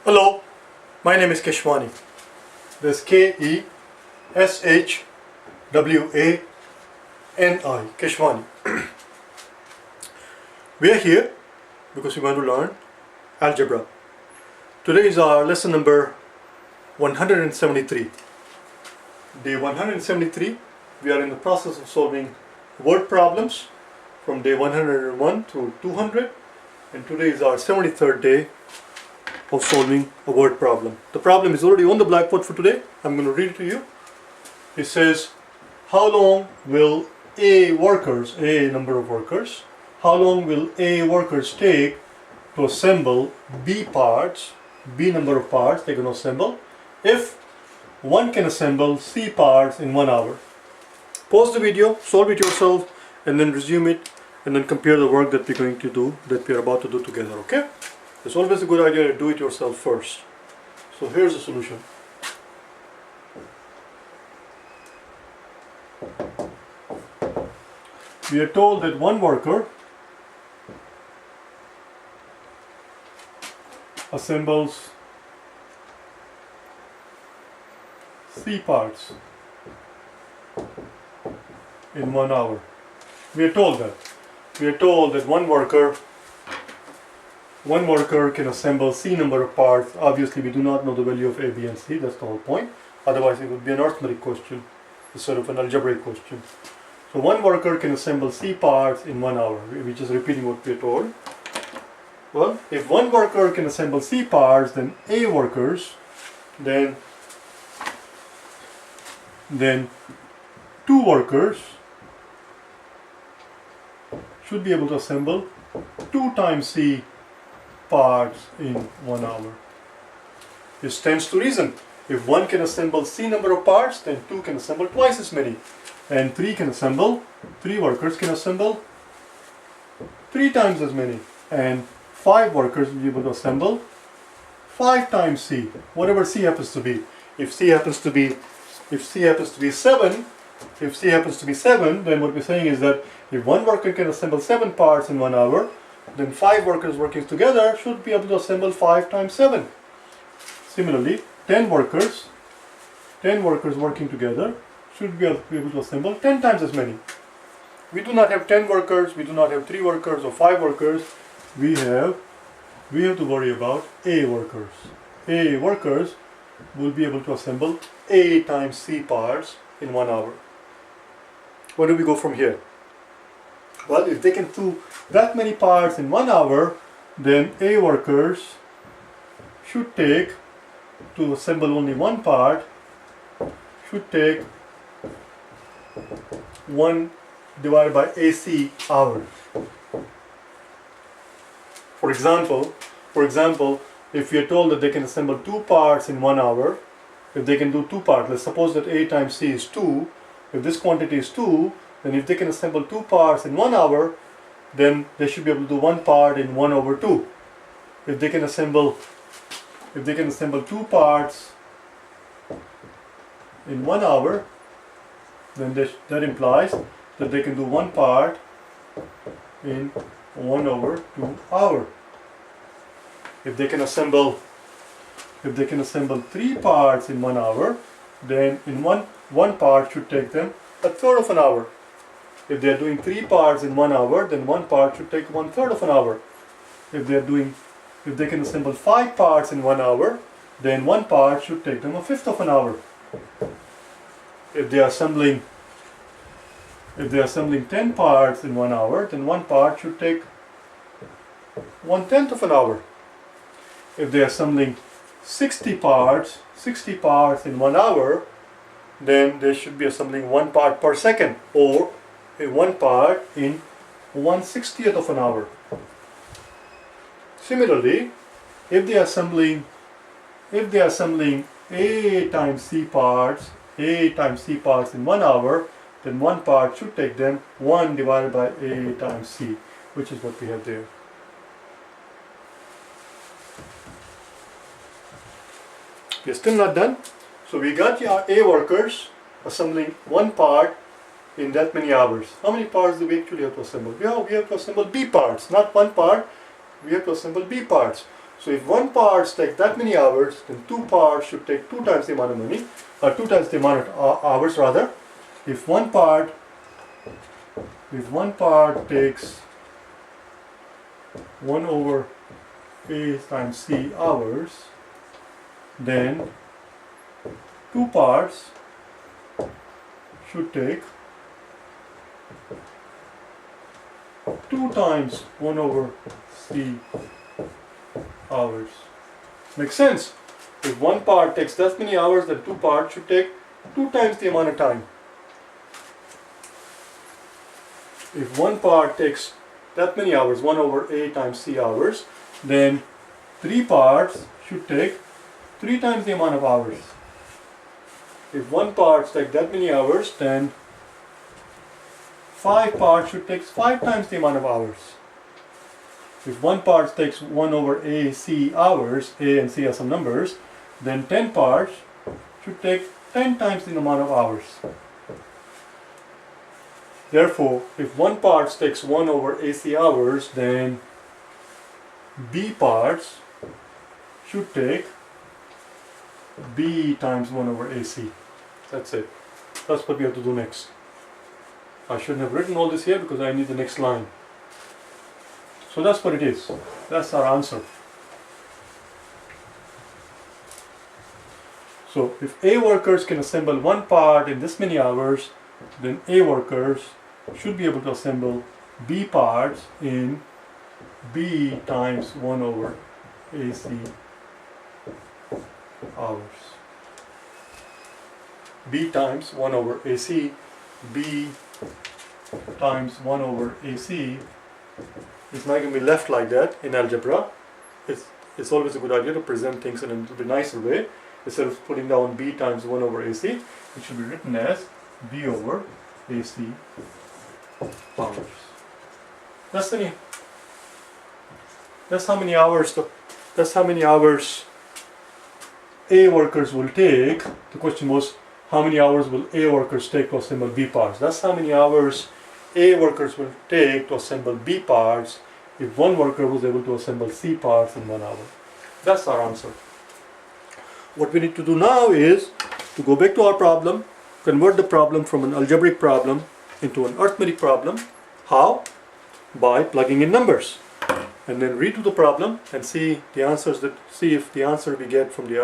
Hello, my name is Keshwani. That's Keshwani, Keshwani. We are here because we want to learn algebra. Today is our lesson number 173. Day 173, we are in the process of solving word problems from day 101 to 200, and today is our 73rd day of solving a word problem. The problem is already on the blackboard for today. I'm going to read it to you. It says, how long will A number of workers, how long will A workers take to assemble B parts, B number of parts they're going to assemble, if one can assemble C parts in 1 hour? Pause the video, solve it yourself, and then resume it, and then compare the work that we're about to do together, okay? It's always a good idea to do it yourself first. So here's the solution. We are told that one worker assembles C parts in 1 hour. We are told that. We are told that one worker can assemble C number of parts. Obviously, we do not know the value of A, B, and C. That's the whole point. Otherwise, it would be an arithmetic question instead of an algebraic question. So one worker can assemble C parts in 1 hour. We're just repeating what we're told. Well, if one worker can assemble C parts, then A workers, then 2 workers should be able to assemble 2 times C parts in 1 hour. This stands to reason. If one can assemble C number of parts, then 2 can assemble twice as many, and 3 workers can assemble 3 times as many, and 5 workers will be able to assemble 5 times C, whatever C happens to be. If C happens to be 7, then what we're saying is that if one worker can assemble 7 parts in 1 hour, then 5 workers working together should be able to assemble 5 times 7. Similarly, 10 workers working together should be able to assemble 10 times as many. We do not have 10 workers, we do not have 3 workers or 5 workers. We have to worry about A workers. A workers will be able to assemble A times C parts in 1 hour. Where do we go from here? Well, if they can do that many parts in 1 hour, then A workers should take, to assemble only 1 part, should take 1 divided by AC hours. For example, if we are told that they can assemble 2 parts in 1 hour, if they can do 2 parts, let's suppose that A times C is 2, if this quantity is 2, then if they can assemble 2 parts in 1 hour, then they should be able to do 1 part in 1 over 2. If they can assemble 2 parts in 1 hour, then that implies that they can do 1 part in 1 over 2 hour. If they can assemble 3 parts in 1 hour, then in one part should take them 1/3 of an hour. If they are doing 3 parts in 1 hour, then 1 part should take 1/3 of an hour. If they can assemble 5 parts in 1 hour, then 1 part should take them 1/5 of an hour. If they are assembling 10 parts in 1 hour, then 1 part should take 1/10 of an hour. If they are assembling 60 parts in 1 hour, then they should be assembling 1 part per second, or 1 part in 1/60th of an hour. Similarly, if they are assembling A times C parts in 1 hour, then 1 part should take them 1 divided by A times C, which is what we have there. We are still not done. So we got A workers assembling 1 part in that many hours. How many parts do we actually have to assemble? We have to assemble B parts, not 1 part. We have to assemble B parts. So if one part takes that many hours, then two parts should take 2 times the amount of money, or 2 times the amount of hours rather. If one part takes 1 over A times C hours, then two parts should take 2 times 1 over C hours. Makes sense? If one part takes that many hours, then two parts should take 2 times the amount of time. If one part takes that many hours, 1 over A times C hours, then 3 parts should take 3 times the amount of hours. If one part takes that many hours, then 5 parts should take 5 times the amount of hours. If one part takes 1 over A, C hours, A and C are some numbers, then 10 parts should take 10 times the amount of hours. Therefore, if one part takes 1 over AC hours, then B parts should take B times 1 over AC. That's it. That's what we have to do next. I shouldn't have written all this here because I need the next line. So that's what it is. That's our answer. So if A workers can assemble one part in this many hours, then A workers should be able to assemble B parts in B times 1 over AC hours. B times 1 over AC, B times 1 over AC is not going to be left like that in algebra. It's always a good idea to present things in a little bit nicer way. Instead of putting down B times 1 over AC, it should be written as B over AC hours. That's how many hours A workers will take. The question was, how many hours will A workers take to assemble B parts? That's how many hours A workers will take to assemble B parts if one worker was able to assemble C parts in 1 hour. That's our answer. What we need to do now is to go back to our problem, convert the problem from an algebraic problem into an arithmetic problem. How? By plugging in numbers. And then redo the problem and see if the answer we get from the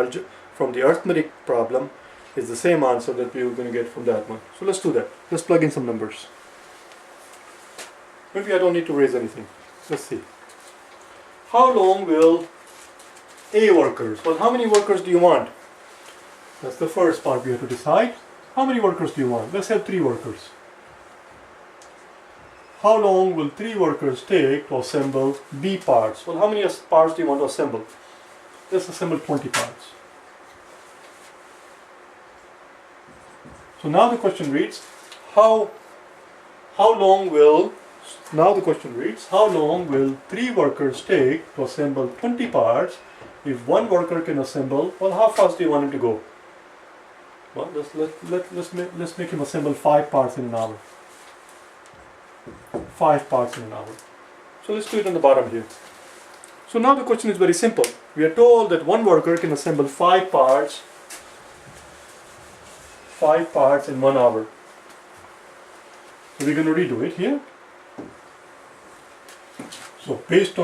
arithmetic problem is the same answer that we were going to get from that one. So let's do that. Let's plug in some numbers. Maybe I don't need to raise anything. Let's see. How long will A workers? Well, how many workers do you want? That's the first part we have to decide. How many workers do you want? Let's have 3 workers. How long will 3 workers take to assemble B parts? Well, how many parts do you want to assemble? Let's assemble 20 parts. So now the question reads, how long will 3 workers take to assemble 20 parts if one worker can assemble? Well, how fast do you want him to go? Well, let's make him assemble 5 parts in an hour. 5 parts in an hour. So let's do it on the bottom here. So now the question is very simple. We are told that one worker can assemble 5 parts in 1 hour. So we're going to redo it here. So it's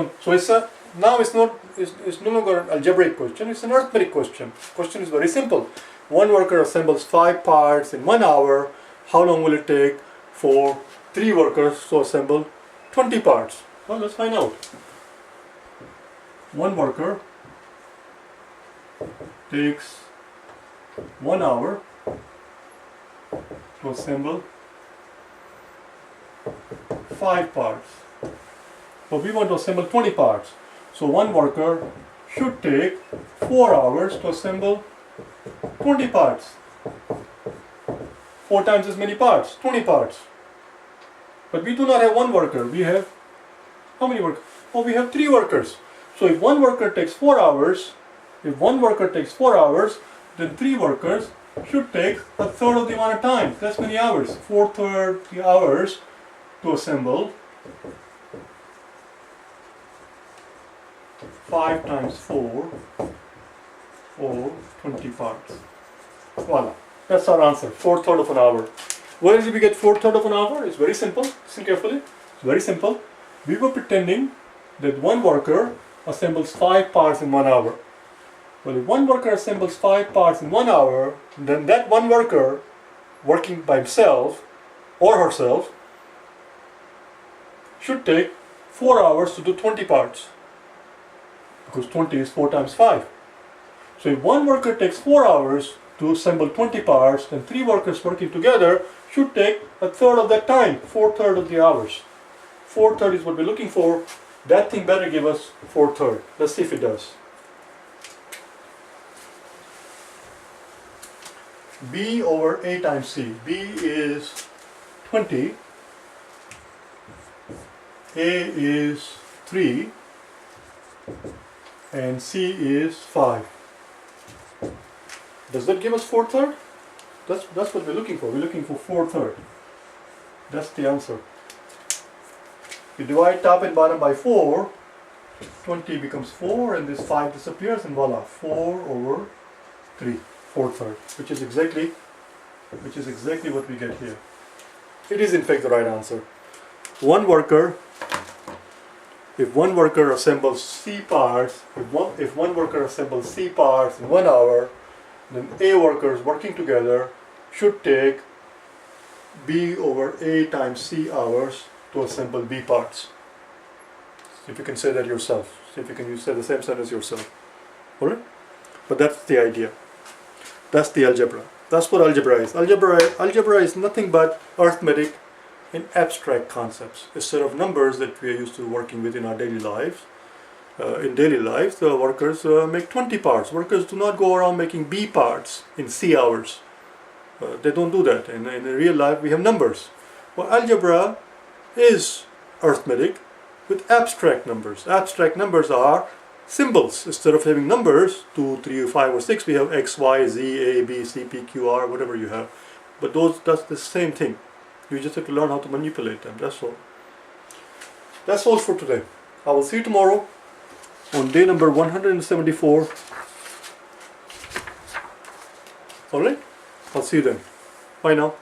no longer an algebraic question, it's an arithmetic question. The question is very simple. One worker assembles 5 parts in 1 hour. How long will it take for 3 workers to assemble 20 parts? Well, let's find out. One worker takes 1 hour to assemble 5 parts. But we want to assemble 20 parts. So one worker should take 4 hours to assemble 20 parts. 4 times as many parts, 20 parts. But we do not have one worker. We have, how many workers? Oh, we have 3 workers. So if one worker takes 4 hours, then 3 workers should take a third of the amount of time. That's many hours. 4/3 the hours to assemble 5 times 4 or 20 parts. Voila, that's our answer, 4/3 of an hour. Where did we get 4/3 of an hour? It's very simple, listen carefully, it's very simple. We were pretending that one worker assembles 5 parts in 1 hour. Well, if one worker assembles 5 parts in 1 hour, then that one worker working by himself or herself should take 4 hours to do 20 parts, because 20 is 4 times 5. So if one worker takes 4 hours to assemble 20 parts, then 3 workers working together should take 1/3 of that time, 4/3 of the hours. 4/3 is what we're looking for. That thing better give us 4/3. Let's see if it does. B over A times C. B is 20. A is 3. And C is 5. Does that give us 4/3? That's what we're looking for. We're looking for 4/3. That's the answer. You divide top and bottom by 4, 20 becomes 4, and this 5 disappears, and voila, 4 over 3, 4/3, which is exactly what we get here. It is in fact the right answer. If one worker assembles C parts, if one worker assembles C parts in 1 hour, then A workers working together should take B over A times C hours to assemble B parts. See if you can say that yourself. See if you can say the same sentence yourself. Alright? But that's the idea. That's the algebra. That's what algebra is. Algebra is nothing but arithmetic in abstract concepts. A set of numbers that we are used to working with in our daily lives. In daily life, the workers make 20 parts. Workers do not go around making B parts in C hours. They don't do that. In real life, we have numbers. Well, algebra is arithmetic with abstract numbers. Abstract numbers are symbols. Instead of having numbers, 2, 3, 5, or 6, we have X, Y, Z, A, B, C, P, Q, R, whatever you have. But that's the same thing. You just have to learn how to manipulate them. That's all. That's all for today. I will see you tomorrow on day number 174. Alright? I'll see you then. Bye now.